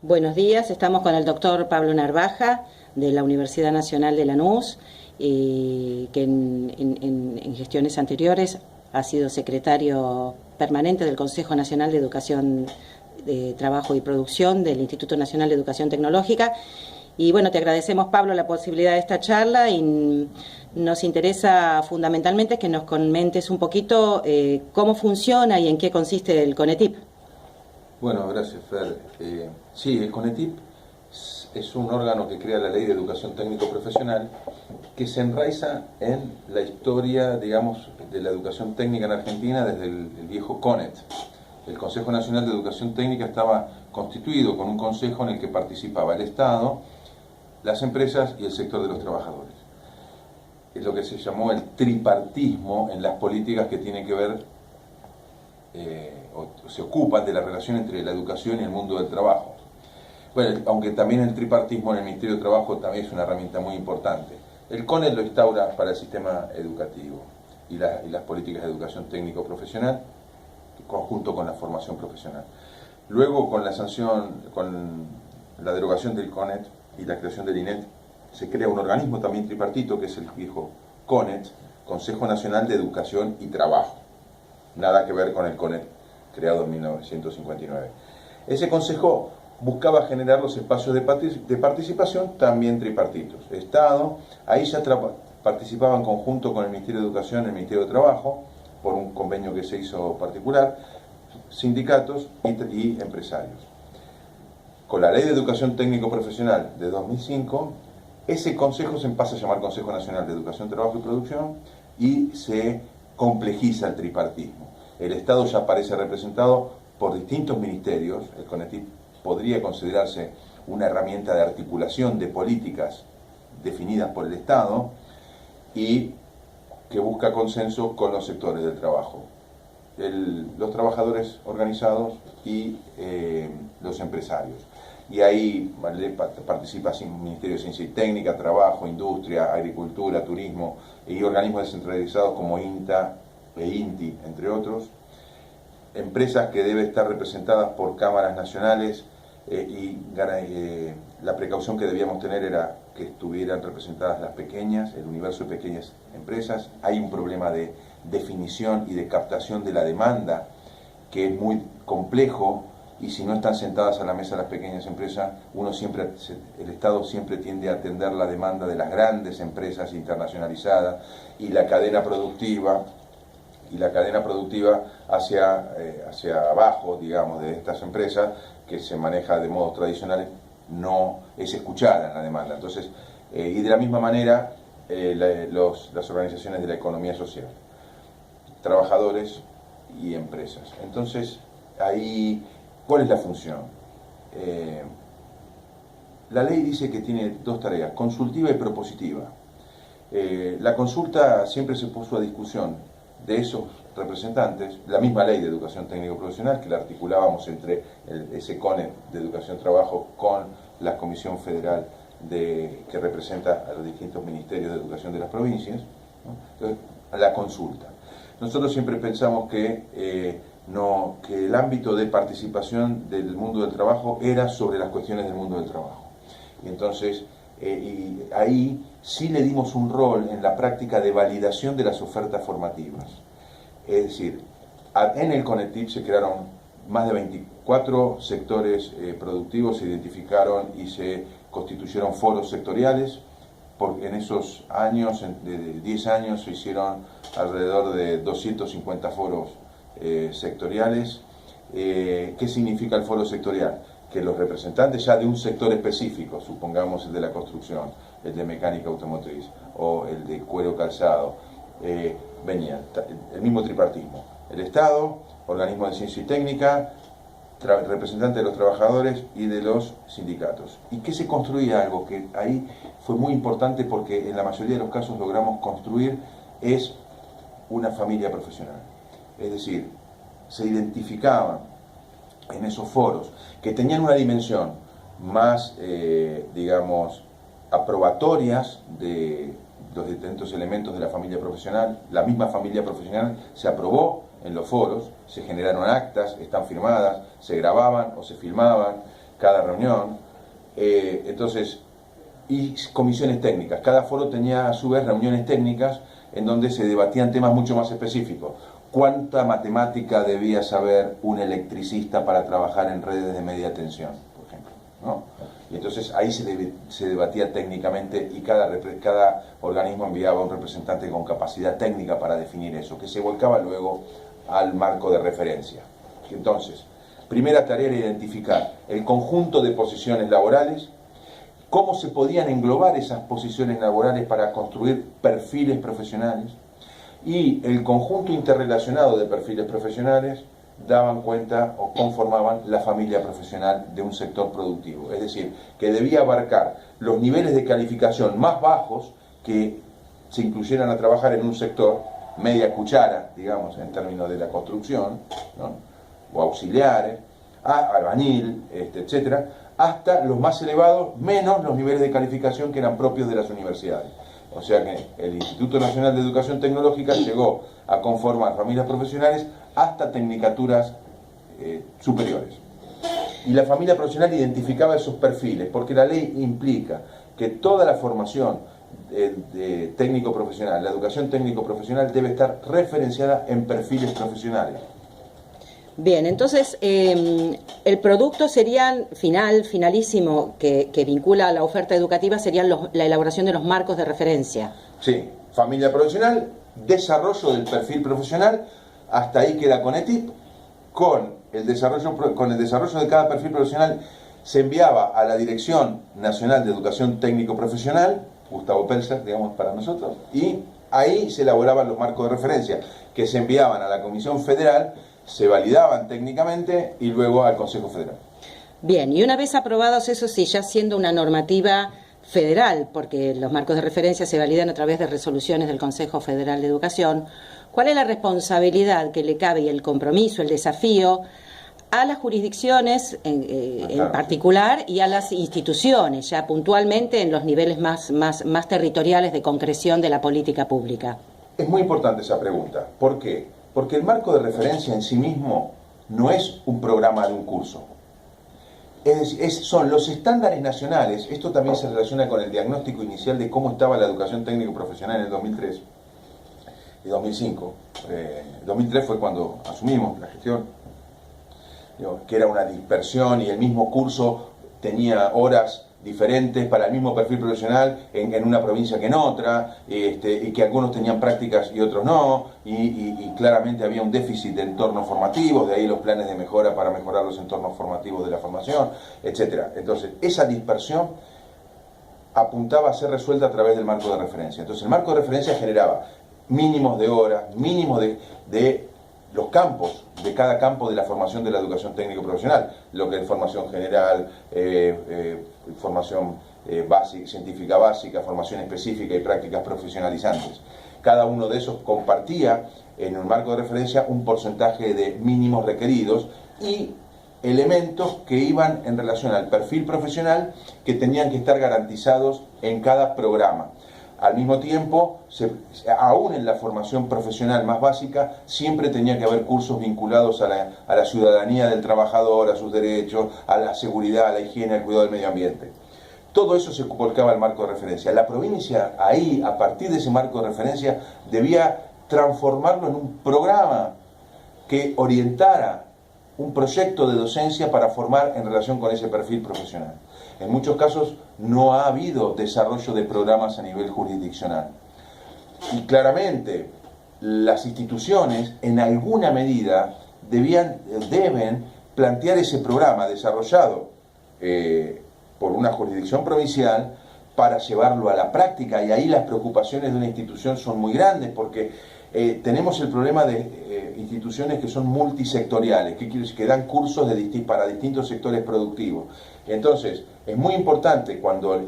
Buenos días, estamos con el doctor Pablo Narvaja de la Universidad Nacional de Lanús, que en gestiones anteriores ha sido secretario permanente del Consejo Nacional de Educación de Trabajo y Producción del Instituto Nacional de Educación Tecnológica. Y bueno, te agradecemos, Pablo, la posibilidad de esta charla y nos interesa fundamentalmente que nos comentes un poquito cómo funciona y en qué consiste el CONETIP. Bueno, gracias, Fer. Sí, el CONETIP es un órgano que crea la Ley de Educación Técnico-Profesional que se enraiza en la historia, digamos, de la educación técnica en Argentina desde el viejo CONET. El Consejo Nacional de Educación Técnica estaba constituido con un consejo en el que participaba el Estado, las empresas y el sector de los trabajadores. Es lo que se llamó el tripartismo en las políticas que tienen que ver o se ocupan de la relación entre la educación y el mundo del trabajo. Bueno, aunque también el tripartismo en el Ministerio de Trabajo también es una herramienta muy importante. El CONET lo instaura para el sistema educativo y las políticas de educación técnico-profesional, conjunto con la formación profesional. Luego, con la sanción, con la derogación del CONET y la creación del INET, se crea un organismo también tripartito, que es el viejo CONET, Consejo Nacional de Educación y Trabajo. Nada que ver con el CONET creado en 1959. Ese consejo buscaba generar los espacios de participación también tripartitos. Estado, ahí ya participaba en conjunto con el Ministerio de Educación y el Ministerio de Trabajo, por un convenio que se hizo particular, sindicatos y empresarios. Con la Ley de Educación Técnico-Profesional de 2005, ese consejo se pasa a llamar Consejo Nacional de Educación, Trabajo y Producción y se complejiza el tripartismo. El Estado ya aparece representado por distintos ministerios. El CONETIP podría considerarse una herramienta de articulación de políticas definidas por el Estado y que busca consenso con los sectores del trabajo, los trabajadores organizados y los empresarios. Y ahí participa el Ministerio de Ciencia y Técnica, Trabajo, Industria, Agricultura, Turismo y organismos descentralizados como INTA e INTI, entre otros. Empresas que deben estar representadas por cámaras nacionales la precaución que debíamos tener era que estuvieran representadas las pequeñas, el universo de pequeñas empresas. Hay un problema de definición y de captación de la demanda que es muy complejo, y si no están sentadas a la mesa las pequeñas empresas, el Estado siempre tiende a atender la demanda de las grandes empresas internacionalizadas y la cadena productiva hacia abajo, digamos, de estas empresas que se maneja de modos tradicionales, no es escuchada en la demanda. Entonces, y de la misma manera, las organizaciones de la economía social, trabajadores y empresas. Entonces, ahí, ¿cuál es la función? La ley dice que tiene dos tareas, consultiva y propositiva. La consulta siempre se puso a discusión de esos representantes, la misma ley de educación técnico-profesional que la articulábamos entre ese CONET de educación trabajo con la Comisión Federal que representa a los distintos ministerios de educación de las provincias, ¿no? Entonces, la consulta. Nosotros siempre pensamos que el ámbito de participación del mundo del trabajo era sobre las cuestiones del mundo del trabajo. Y entonces, y ahí sí le dimos un rol en la práctica de validación de las ofertas formativas. Es decir, en el CONETIP se crearon más de 24 sectores productivos, se identificaron y se constituyeron foros sectoriales. En esos años, de 10 años, se hicieron alrededor de 250 foros sectoriales. ¿Qué significa el foro sectorial? Que los representantes ya de un sector específico, supongamos el de la construcción, el de mecánica automotriz o el de cuero calzado, venían, el mismo tripartismo, el Estado, organismo de ciencia y técnica, representantes de los trabajadores y de los sindicatos. ¿Y qué se construía? Algo que ahí fue muy importante porque en la mayoría de los casos logramos construir es una familia profesional. Es decir, se identificaban en esos foros que tenían una dimensión más, digamos, aprobatorias de los distintos elementos de la familia profesional. La misma familia profesional se aprobó en los foros, se generaron actas, están firmadas, se grababan o se filmaban, cada reunión. Entonces, y comisiones técnicas. Cada foro tenía a su vez reuniones técnicas en donde se debatían temas mucho más específicos. ¿Cuánta matemática debía saber un electricista para trabajar en redes de media tensión, por ejemplo, ¿no? Y entonces ahí se debatía técnicamente y cada organismo enviaba un representante con capacidad técnica para definir eso, que se volcaba luego al marco de referencia. Entonces, primera tarea era identificar el conjunto de posiciones laborales, cómo se podían englobar esas posiciones laborales para construir perfiles profesionales, y el conjunto interrelacionado de perfiles profesionales daban cuenta o conformaban la familia profesional de un sector productivo. Es decir, que debía abarcar los niveles de calificación más bajos que se incluyeran a trabajar en un sector, media cuchara, digamos, en términos de la construcción, ¿no? O auxiliares, albañil, etcétera, hasta los más elevados, menos los niveles de calificación que eran propios de las universidades. O sea que el Instituto Nacional de Educación Tecnológica llegó a conformar familias profesionales hasta tecnicaturas superiores. Y la familia profesional identificaba esos perfiles, porque la ley implica que toda la formación de técnico profesional, la educación técnico profesional debe estar referenciada en perfiles profesionales. Bien, entonces el producto serían finalísimo que vincula a la oferta educativa serían la elaboración de los marcos de referencia. Sí, familia profesional, desarrollo del perfil profesional, hasta ahí queda CONETIP. Con el desarrollo de cada perfil profesional se enviaba a la Dirección Nacional de Educación Técnico Profesional, Gustavo Pelzer, digamos, para nosotros, y ahí se elaboraban los marcos de referencia que se enviaban a la Comisión Federal, se validaban técnicamente y luego al Consejo Federal. Bien, y una vez aprobados eso sí, ya siendo una normativa federal, porque los marcos de referencia se validan a través de resoluciones del Consejo Federal de Educación, ¿cuál es la responsabilidad que le cabe y el compromiso, el desafío a las jurisdicciones en particular y a las instituciones, ya puntualmente en los niveles más territoriales de concreción de la política pública? Es muy importante esa pregunta. ¿Por qué? Porque el marco de referencia en sí mismo no es un programa de un curso. Son los estándares nacionales. Esto también se relaciona con el diagnóstico inicial de cómo estaba la educación técnico-profesional en el 2003 y 2005. 2003 fue cuando asumimos la gestión, que era una dispersión y el mismo curso tenía horas diferentes para el mismo perfil profesional en una provincia que en otra, y que algunos tenían prácticas y otros no, y claramente había un déficit de entornos formativos, de ahí los planes de mejora para mejorar los entornos formativos de la formación, etc. Entonces, esa dispersión apuntaba a ser resuelta a través del marco de referencia. Entonces, el marco de referencia generaba mínimos de horas, mínimos de los campos, de cada campo de la formación de la educación técnico-profesional, lo que es formación general, formación básica, científica básica, formación específica y prácticas profesionalizantes. Cada uno de esos compartía en un marco de referencia un porcentaje de mínimos requeridos y elementos que iban en relación al perfil profesional que tenían que estar garantizados en cada programa. Al mismo tiempo, aún en la formación profesional más básica, siempre tenía que haber cursos vinculados a la ciudadanía del trabajador, a sus derechos, a la seguridad, a la higiene, al cuidado del medio ambiente. Todo eso se volcaba al marco de referencia. La provincia, ahí, a partir de ese marco de referencia, debía transformarlo en un programa que orientara un proyecto de docencia para formar en relación con ese perfil profesional. En muchos casos no ha habido desarrollo de programas a nivel jurisdiccional. Y claramente las instituciones en alguna medida deben plantear ese programa desarrollado por una jurisdicción provincial para llevarlo a la práctica, y ahí las preocupaciones de una institución son muy grandes porque tenemos el problema de instituciones que son multisectoriales, que dan cursos para distintos sectores productivos. Entonces, es muy importante cuando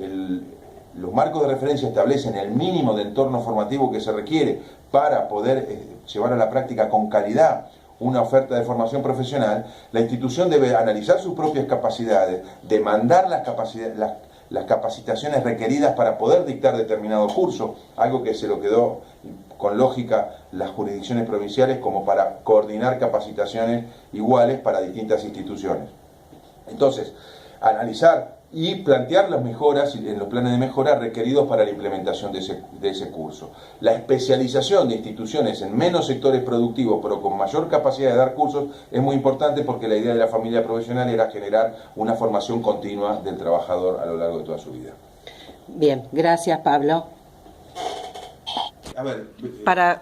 los marcos de referencia establecen el mínimo de entorno formativo que se requiere para poder llevar a la práctica con calidad una oferta de formación profesional, la institución debe analizar sus propias capacidades, demandar las capacitaciones requeridas para poder dictar determinado curso, algo que se lo quedó con lógica las jurisdicciones provinciales como para coordinar capacitaciones iguales para distintas instituciones. Entonces, analizar y plantear las mejoras en los planes de mejora requeridos para la implementación de ese curso. La especialización de instituciones en menos sectores productivos, pero con mayor capacidad de dar cursos, es muy importante porque la idea de la familia profesional era generar una formación continua del trabajador a lo largo de toda su vida. Bien, gracias, Pablo. A ver, para